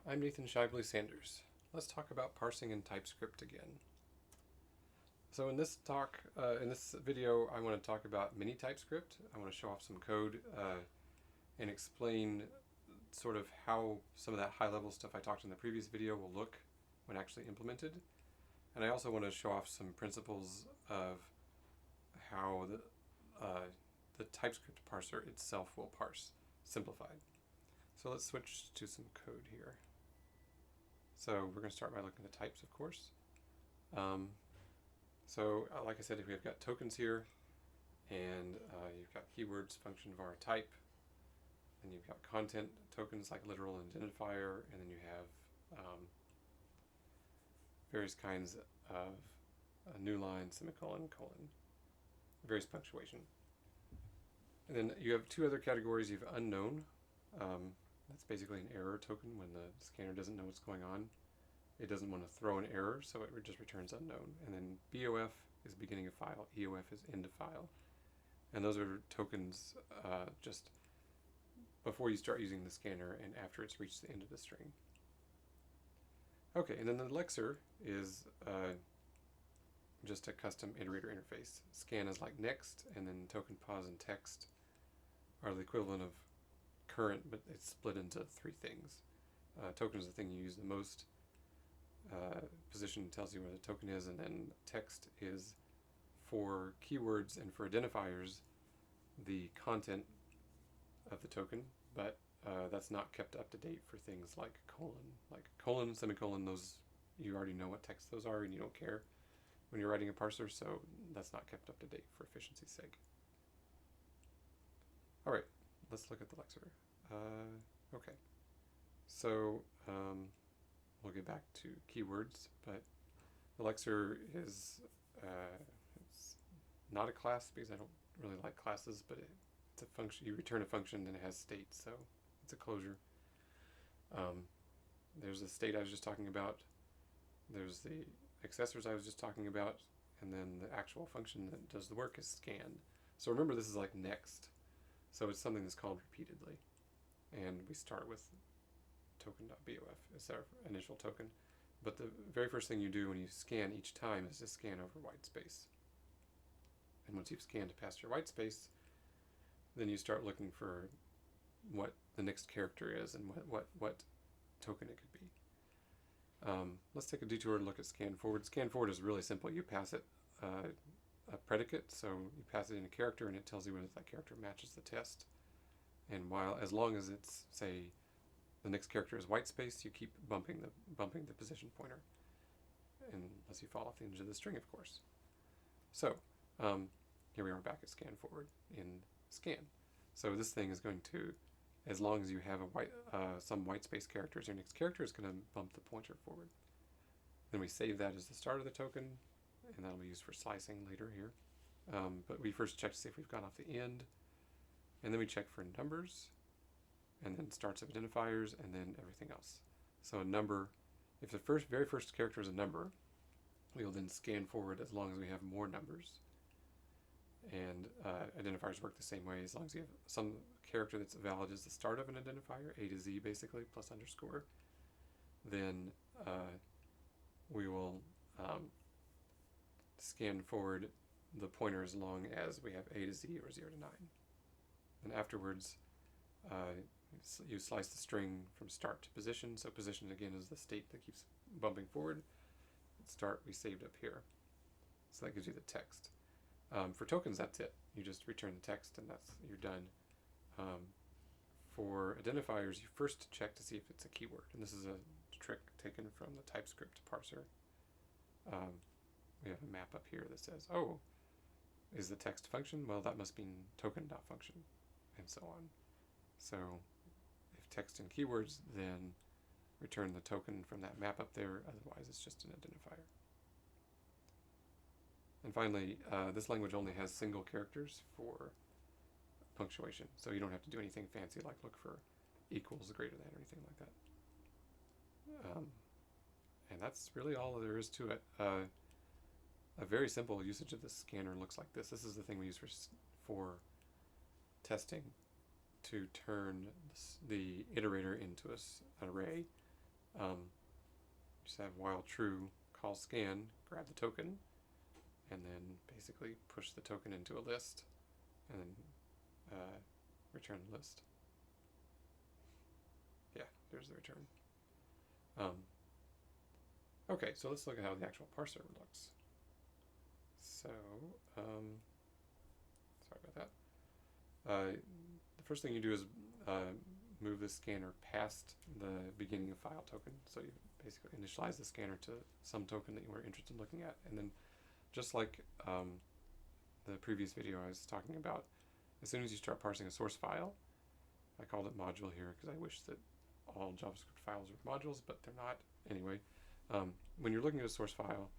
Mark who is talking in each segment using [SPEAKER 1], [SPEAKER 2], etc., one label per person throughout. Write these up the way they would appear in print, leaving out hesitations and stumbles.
[SPEAKER 1] I'm Nathan Shively-Sanders. Let's talk about parsing in TypeScript again. So in this video, I want to talk about mini-typescript. I want to show off some code and explain sort of how some of that high-level stuff I talked in the previous video will look when actually implemented. And I also want to show off some principles of how the TypeScript parser itself will parse, simplified. So let's switch to some code here. So we're going to start by looking at the types, of course. Like I said, we've got tokens here, and you've got keywords, function, var, type, and you've got content tokens like literal and identifier, and then you have various kinds of new line, semicolon, colon, various punctuation. And then you have two other categories. You have unknown. That's basically an error token when the scanner doesn't know what's going on. It doesn't want to throw an error, so it just returns unknown. And then BOF is beginning of file, EOF is end of file. And those are tokens just before you start using the scanner and after it's reached the end of the string. Okay, and then the lexer is just a custom iterator interface. Scan is like next, and then token, pause, and text are the equivalent of current, but it's split into three things. Token is the thing you use the most. Position tells you where the token is, and then text is for keywords and for identifiers the content of the token, but that's not kept up to date for things like colon, semicolon. Those you already know what text those are, and you don't care when you're writing a parser, so that's not kept up to date for efficiency's sake. All right, let's look at the lexer. Okay, so we'll get back to keywords, but the lexer is it's not a class because I don't really like classes, but it's a function. You return a function and it has state, so it's a closure. There's the state I was just talking about. There's the accessors I was just talking about, and then the actual function that does the work is scan. So remember, this is like next, so it's something that's called repeatedly, and we start with token.bof is our initial token. But the very first thing you do when you scan each time is to scan over white space. And once you've scanned past your white space, then you start looking for what the next character is and what token it could be. Let's take a detour and look at scan forward. Scan forward is really simple. You pass it a predicate, so you pass it in a character and it tells you whether that character matches the test. And as long as it's, say, the next character is white space, you keep bumping the position pointer, unless you fall off the edge of the string, of course. So here we are back at scan forward in scan. So this thing is going to, as long as you have some white space characters, your next character is going to bump the pointer forward. Then we save that as the start of the token, and that'll be used for slicing later here. But we first check to see if we've gone off the end, and then we check for numbers, and then starts of identifiers, and then everything else. So a number, if the very first character is a number, we will then scan forward as long as we have more numbers. And identifiers work the same way. As long as you have some character that's valid as the start of an identifier, A to Z basically, plus underscore, then we will scan forward the pointer as long as we have A to Z or 0 to 9. And afterwards, you slice the string from start to position. So position, again, is the state that keeps bumping forward. At start, we saved up here. So that gives you the text. For tokens, that's it. You just return the text, and you're done. For identifiers, you first check to see if it's a keyword. And this is a trick taken from the TypeScript parser. We have a map up here that says, oh, is the text function? Well, that must mean token.function, and so on. So if text and keywords, then return the token from that map up there. Otherwise, it's just an identifier. And finally, this language only has single characters for punctuation, so you don't have to do anything fancy like look for equals, greater than, or anything like that. And that's really all there is to it. A very simple usage of the scanner looks like this. This is the thing we use for testing to turn the iterator into an array. Just have while true, call scan, grab the token, and then basically push the token into a list, and then return the list. Yeah, there's the return. Okay, so let's look at how the actual parser looks. So, sorry about that. The first thing you do is move the scanner past the beginning of file token. So you basically initialize the scanner to some token that you were interested in looking at. And then just like the previous video I was talking about, as soon as you start parsing a source file, I called it module here because I wish that all JavaScript files were modules, but they're not. Anyway, when you're looking at a source file,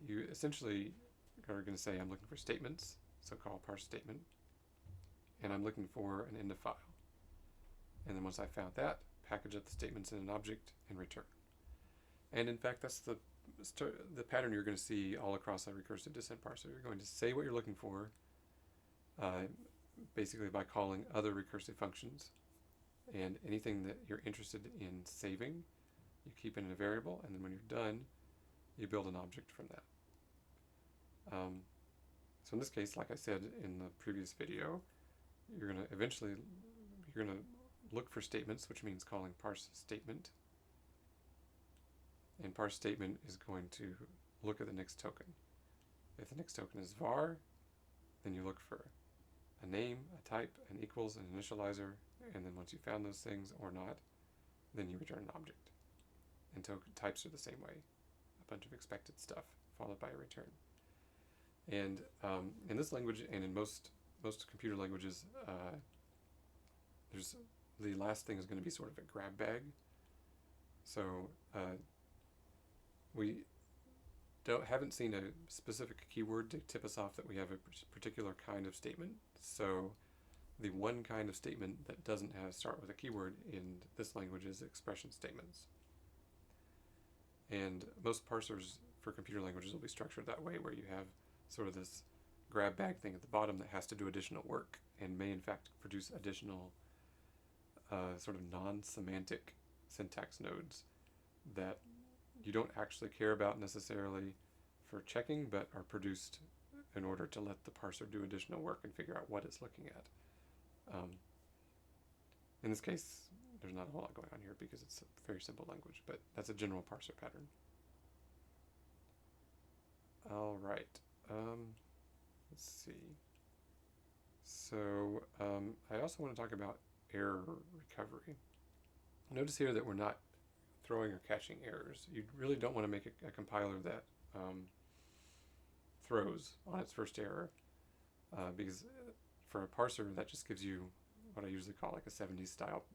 [SPEAKER 1] you essentially are going to say, I'm looking for statements, so call parse statement, and I'm looking for an end of file. And then once I found that, package up the statements in an object and return. And in fact, that's the pattern you're going to see all across a recursive descent parser. You're going to say what you're looking for, basically by calling other recursive functions, and anything that you're interested in saving, you keep in a variable, and then when you're done, you build an object from that. So in this case, like I said in the previous video, you're going to look for statements, which means calling parse statement. And parse statement is going to look at the next token. If the next token is var, then you look for a name, a type, an equals, an initializer, and then once you found those things or not, then you return an object. And token types are the same way. A bunch of expected stuff followed by a return. And in this language and in most computer languages, there's the last thing is going to be sort of a grab bag. So we haven't seen a specific keyword to tip us off that we have a particular kind of statement. So the one kind of statement that doesn't start with a keyword in this language is expression statements. And most parsers for computer languages will be structured that way, where you have sort of this grab bag thing at the bottom that has to do additional work and may in fact produce additional sort of non-semantic syntax nodes that you don't actually care about necessarily for checking, but are produced in order to let the parser do additional work and figure out what it's looking at. In this case, there's not a whole lot going on here because it's a very simple language, but that's a general parser pattern. All right, let's see. So I also want to talk about error recovery. Notice here that we're not throwing or catching errors. You really don't want to make a compiler that throws on its first error, because for a parser that just gives you what I usually call like a 70s style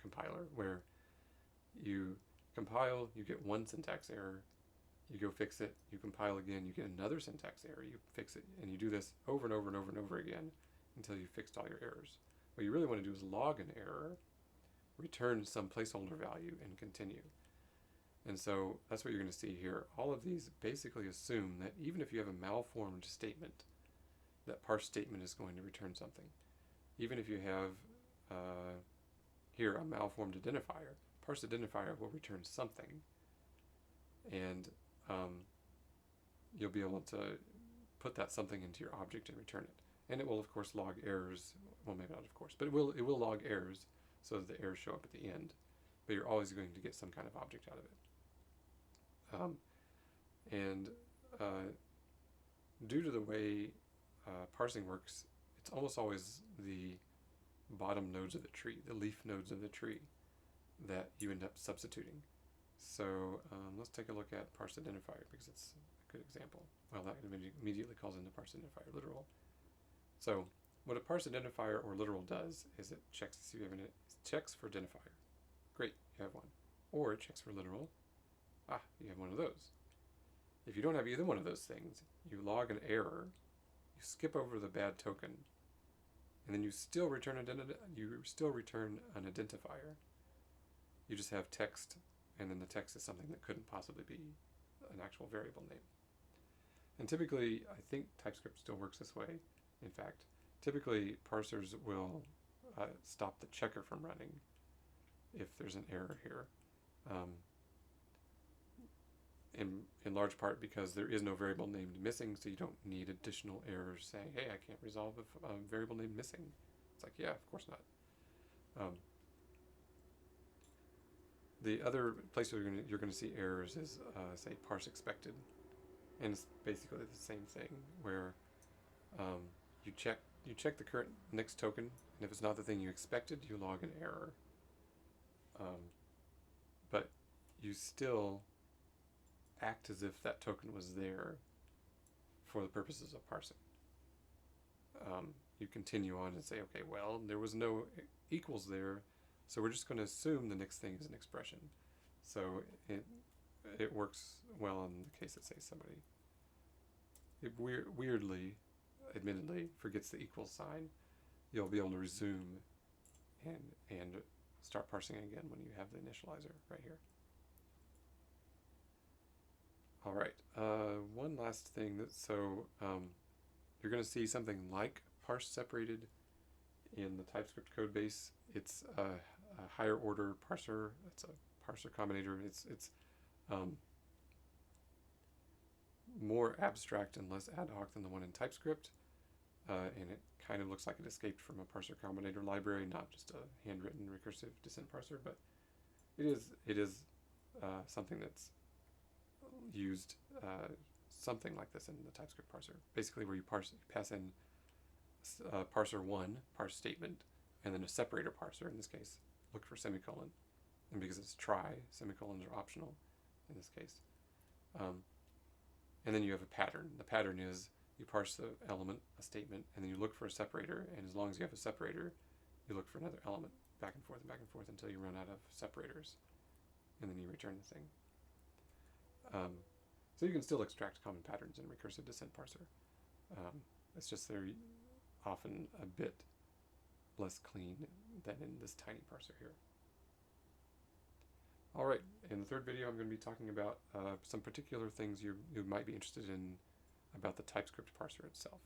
[SPEAKER 1] compiler, where you compile, you get one syntax error, you go fix it, you compile again, you get another syntax error, you fix it, and you do this over and over and over and over again until you fixed all your errors. What you really want to do is log an error, return some placeholder value, and continue. And so that's what you're going to see here. All of these basically assume that even if you have a malformed statement, that parse statement is going to return something. Even if you have here a malformed identifier, parse identifier will return something, and you'll be able to put that something into your object and return it. And it will of course log errors. Well, maybe not of course, but it will log errors so that the errors show up at the end. But you're always going to get some kind of object out of it. Due to the way parsing works, it's almost always the bottom nodes of the tree, the leaf nodes of the tree, that you end up substituting. So let's take a look at parse identifier because it's a good example. Well, that immediately calls into parse identifier literal. So what a parse identifier or literal does is it checks to see if you have it checks for identifier. Great, you have one. Or it checks for literal. Ah, you have one of those. If you don't have either one of those things, you log an error, you skip over the bad token, and then you still return an identifier. You just have text, and then the text is something that couldn't possibly be an actual variable name. And typically, I think TypeScript still works this way. In fact, typically parsers will stop the checker from running if there's an error here. in large part because there is no variable named missing, so you don't need additional errors saying, hey, I can't resolve a variable named missing. It's like, yeah, of course not. The other place where you're going to see errors is, say, parse expected. And it's basically the same thing, where you check the current next token, and if it's not the thing you expected, you log an error. But you still act as if that token was there for the purposes of parsing. You continue on and say, okay, well, there was no equals there, so we're just going to assume the next thing is an expression. So it works well in the case that, say, somebody weirdly, admittedly, forgets the equals sign. You'll be able to resume and start parsing again when you have the initializer right here. All right, one last thing. You're going to see something like parse separated in the TypeScript code base. It's a higher order parser. It's a parser combinator. It's more abstract and less ad hoc than the one in TypeScript, and it kind of looks like it escaped from a parser combinator library, not just a handwritten recursive descent parser, but it is something that's used something like this in the TypeScript parser, basically where you pass in parser one, parse statement, and then a separator parser, in this case, look for semicolon. And because it's try, semicolons are optional in this case. And then you have a pattern. The pattern is you parse the element, a statement, and then you look for a separator, and as long as you have a separator, you look for another element, back and forth until you run out of separators, and then you return the thing. So you can still extract common patterns in recursive descent parser. It's just they're often a bit less clean than in this tiny parser here. All right, in the third video, I'm going to be talking about some particular things you might be interested in about the TypeScript parser itself.